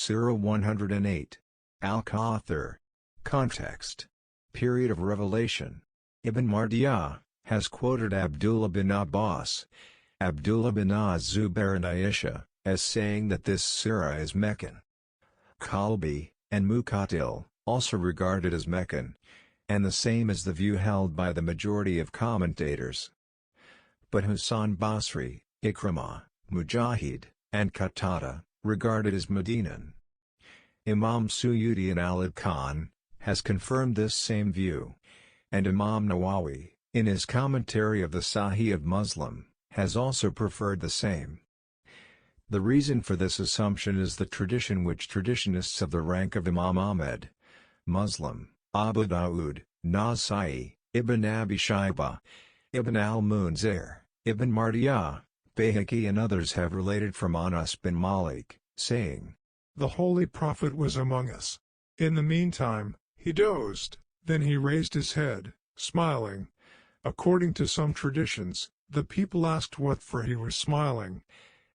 Surah 108. Al-Kauthar. Context. Period of revelation. Ibn Mardiyah has quoted Abdullah bin Abbas, Abdullah bin Az-Zubair and Aisha, as saying that this surah is Meccan. Kalbi and Muqatil also regard it as Meccan, and the same is the view held by the majority of commentators. But Hasan Basri, Ikrimah, Mujahid, and Qatada regard it as Medinan. Imam Suyuti in al-Itqan has confirmed this same view, and Imam Nawawi, in his commentary of the Sahih of Muslim, has also preferred the same. The reason for this assumption is the tradition which traditionists of the rank of Imam Ahmad, Muslim, Abu Dawud, Nasa'i, Ibn Abi Shayba, Ibn al-Munzir, Ibn Mardiyah, Bayhaqi and others have related from Anas bin Malik, saying, "The Holy Prophet was among us. In the meantime, he dozed, then he raised his head, smiling. According to some traditions, the people asked what for he was smiling.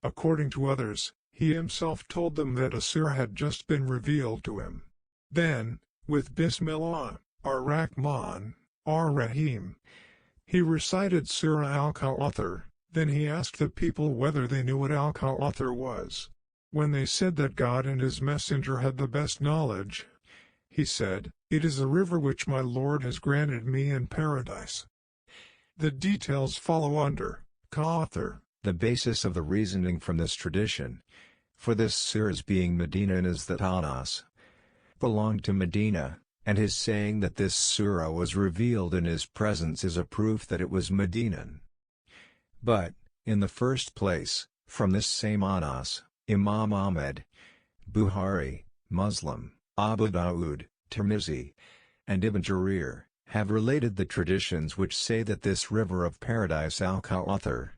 According to others, he himself told them that a surah had just been revealed to him. Then, with Bismillah, ar-Rahman, ar-Rahim, he recited Surah al-Kauthar. Then he asked the people whether they knew what al-Kauthar was. When they said that God and his messenger had the best knowledge, he said, 'It is a river which my Lord has granted me in paradise.' The details follow under Kauthar." The basis of the reasoning from this tradition, for this surah's being Medinan, is that Anas belonged to Medina, and his saying that this surah was revealed in his presence is a proof that it was Medinan. But, in the first place, from this same Anas, Imam Ahmad, Bukhari, Muslim, Abu Dawud, Tirmizi, and Ibn Jarir have related the traditions which say that this river of paradise al-Kauthar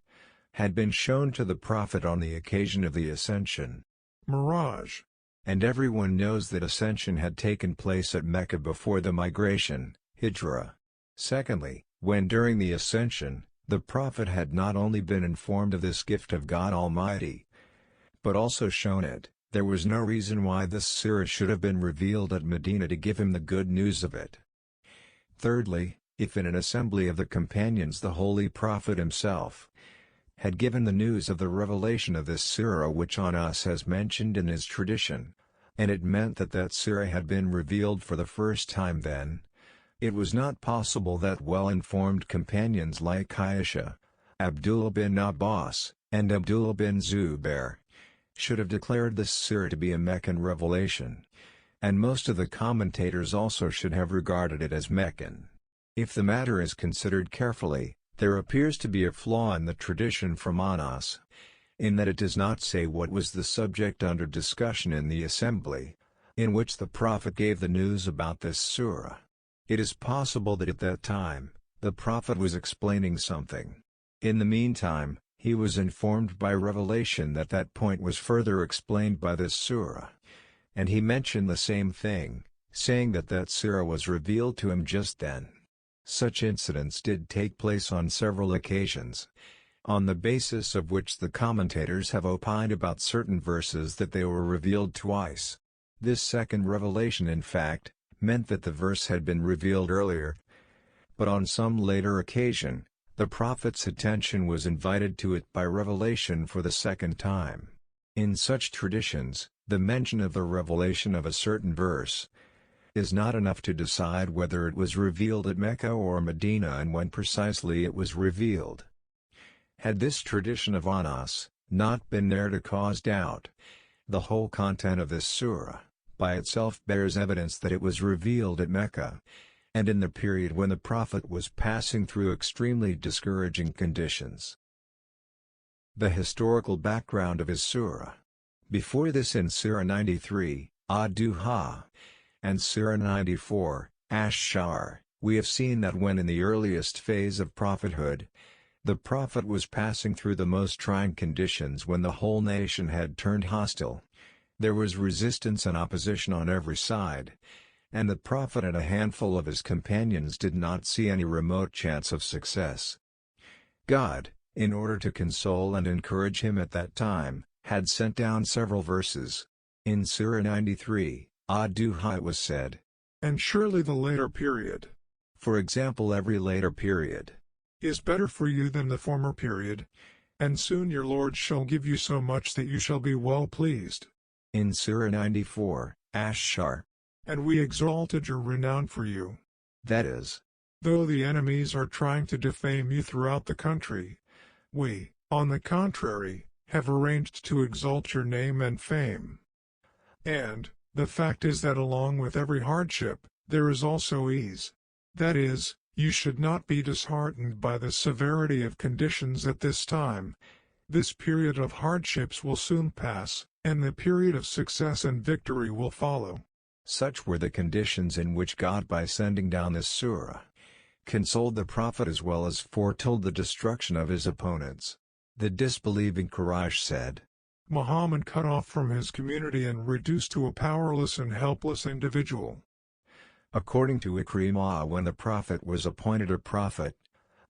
had been shown to the Prophet on the occasion of the Ascension, Miraj. And everyone knows that Ascension had taken place at Mecca before the migration, Hijrah. Secondly, when during the Ascension, the Prophet had not only been informed of this gift of God Almighty, but also shown it, there was no reason why this surah should have been revealed at Medina to give him the good news of it. Thirdly, if in an assembly of the companions the Holy Prophet himself had given the news of the revelation of this surah which Anas has mentioned in his tradition, and it meant that that surah had been revealed for the first time, then it was not possible that well-informed companions like Aisha, Abdullah bin Abbas, and Abdullah bin Zubair should have declared this surah to be a Meccan revelation, and most of the commentators also should have regarded it as Meccan. If the matter is considered carefully, there appears to be a flaw in the tradition from Anas, in that it does not say what was the subject under discussion in the assembly, in which the Prophet gave the news about this surah. It is possible that at that time, the Prophet was explaining something. In the meantime, he was informed by revelation that that point was further explained by this surah, and he mentioned the same thing, saying that that surah was revealed to him just then. Such incidents did take place on several occasions, on the basis of which the commentators have opined about certain verses that they were revealed twice. This second revelation in fact meant that the verse had been revealed earlier, but on some later occasion, the Prophet's attention was invited to it by revelation for the second time. In such traditions, the mention of the revelation of a certain verse is not enough to decide whether it was revealed at Mecca or Medina and when precisely it was revealed. Had this tradition of Anas not been there to cause doubt, the whole content of this surah, by itself bears evidence that it was revealed at Mecca, and in the period when the Prophet was passing through extremely discouraging conditions. The historical background of his surah. Before this, in Surah 93, Ad-Duha, and Surah 94, Ash-Shar, we have seen that when in the earliest phase of prophethood, the Prophet was passing through the most trying conditions when the whole nation had turned hostile. There was resistance and opposition on every side, and the Prophet and a handful of his companions did not see any remote chance of success. God, in order to console and encourage him at that time, had sent down several verses. In Surah 93, Ad-Duha was said. And surely the later period, For example, every later period is better for you than the former period, and soon your Lord shall give you so much that you shall be well pleased. In Surah 94, Ash-Shar. And we exalted your renown for you. That is, Though the enemies are trying to defame you throughout the country, we, on the contrary, have arranged to exalt your name and fame. And, the fact is that along with every hardship, there is also ease. That is, you should not be disheartened by the severity of conditions at this time. This period of hardships will soon pass, and the period of success and victory will follow. Such were the conditions in which God, by sending down this surah, consoled the Prophet as well as foretold the destruction of his opponents. The disbelieving Quraysh said, Muhammad cut off from his community and reduced to a powerless and helpless individual. According to Ikrimah, when the Prophet was appointed a prophet,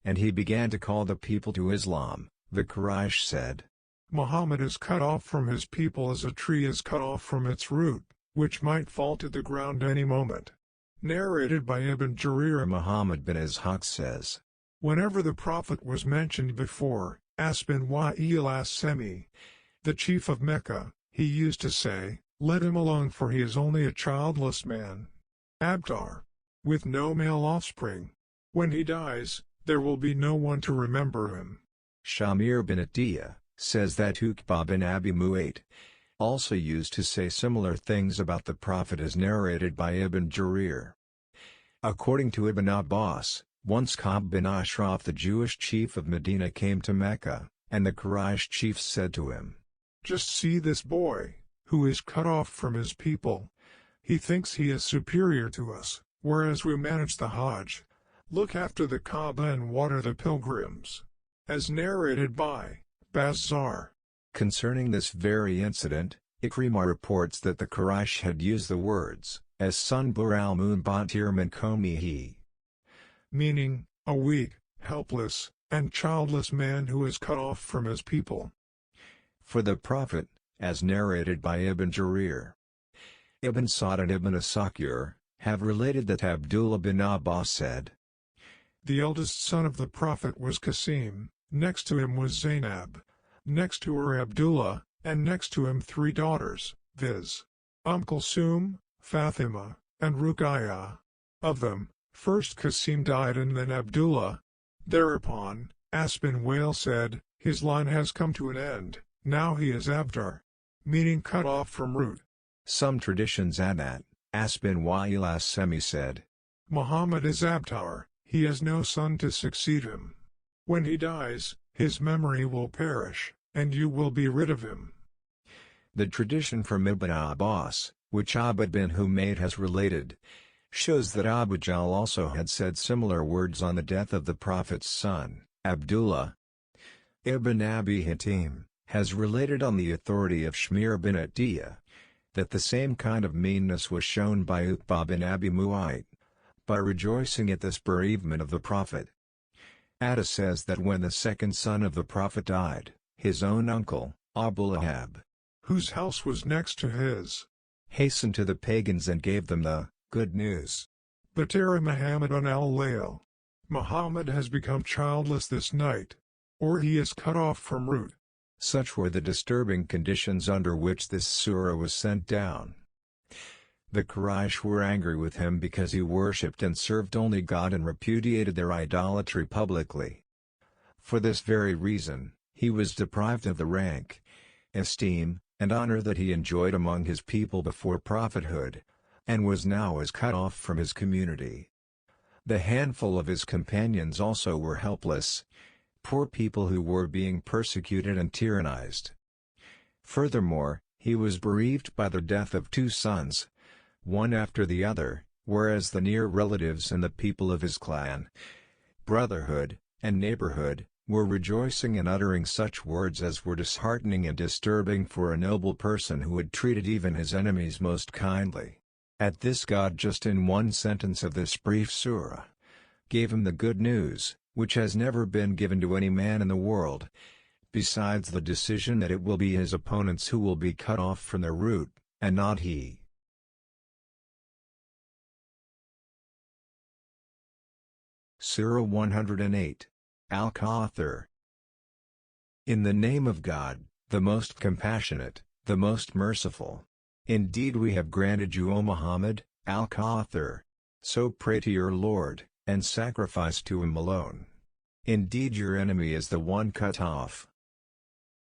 and he began to call the people to Islam, the Quraysh said, Muhammad is cut off from his people as a tree is cut off from its root, which might fall to the ground any moment. Narrated by Ibn Jarir. Muhammad bin Ishaq says, Whenever the Prophet was mentioned before, As bin Wa'il as-Semi, the chief of Mecca, he used to say, Let him alone, for he is only a childless man. Abtar, with no male offspring. When he dies, there will be no one to remember him. Shamir bin Atiyah says that Uqba bin Abi Mu'ayt also used to say similar things about the Prophet as narrated by Ibn Jarir. According to Ibn Abbas, once Ka'b bin Ashraf, the Jewish chief of Medina, came to Mecca, and the Quraysh chiefs said to him, Just see this boy, who is cut off from his people. He thinks he is superior to us, whereas we manage the Hajj, look after the Kaaba and water the pilgrims. As narrated by Bazzar. Concerning this very incident, Ikrimah reports that the Quraysh had used the words, as Sunbur al-Munbatir min qawmihi, meaning, a weak, helpless, and childless man who is cut off from his people. For the Prophet, as narrated by Ibn Jarir. Ibn Sa'd and Ibn Asakir have related that Abdullah bin Abbas said, The eldest son of the Prophet was Qasim, next to him was Zainab, next to her Abdullah, and next to him 3 daughters, viz. Kulsum, Fatima, and Ruqayya. Of them, first Qasim died and then Abdullah. Thereupon, As bin Wa'il said, His line has come to an end, now he is Abtar, meaning cut off from root. Some traditions add that, As bin Wa'il as-Semi said, Muhammad is Abtar, he has no son to succeed him. When he dies, his memory will perish, and you will be rid of him. The tradition from Ibn Abbas, which Abd bin Humayd has related, shows that Abu Jahl also had said similar words on the death of the Prophet's son, Abdullah. Ibn Abi Hatim has related on the authority of Shamir bin Atiyah that the same kind of meanness was shown by Uqba bin Abi Mu'ayt, by rejoicing at this bereavement of the Prophet. Atta says that when the second son of the Prophet died, his own uncle, Abu Lahab, whose house was next to his, hastened to the pagans and gave them the good news. Batara Muhammad al-Layl. Muhammad has become childless this night, or he is cut off from root. Such were the disturbing conditions under which this surah was sent down. The Quraysh were angry with him because he worshipped and served only God and repudiated their idolatry publicly. For this very reason, he was deprived of the rank, esteem, and honor that he enjoyed among his people before prophethood, and was now as cut off from his community. The handful of his companions also were helpless, poor people who were being persecuted and tyrannized. Furthermore, he was bereaved by the death of 2 sons, one after the other, whereas the near relatives and the people of his clan, brotherhood, and neighborhood, were rejoicing and uttering such words as were disheartening and disturbing for a noble person who had treated even his enemies most kindly. At this, God, just in one sentence of this brief surah, gave him the good news, which has never been given to any man in the world, besides the decision that it will be his opponents who will be cut off from their root, and not he. Surah 108. Al-Kauthar. In the name of God, the most compassionate, the most merciful. Indeed we have granted you, O Muhammad, Al-Kauthar. So pray to your Lord, and sacrifice to Him alone. Indeed your enemy is the one cut off.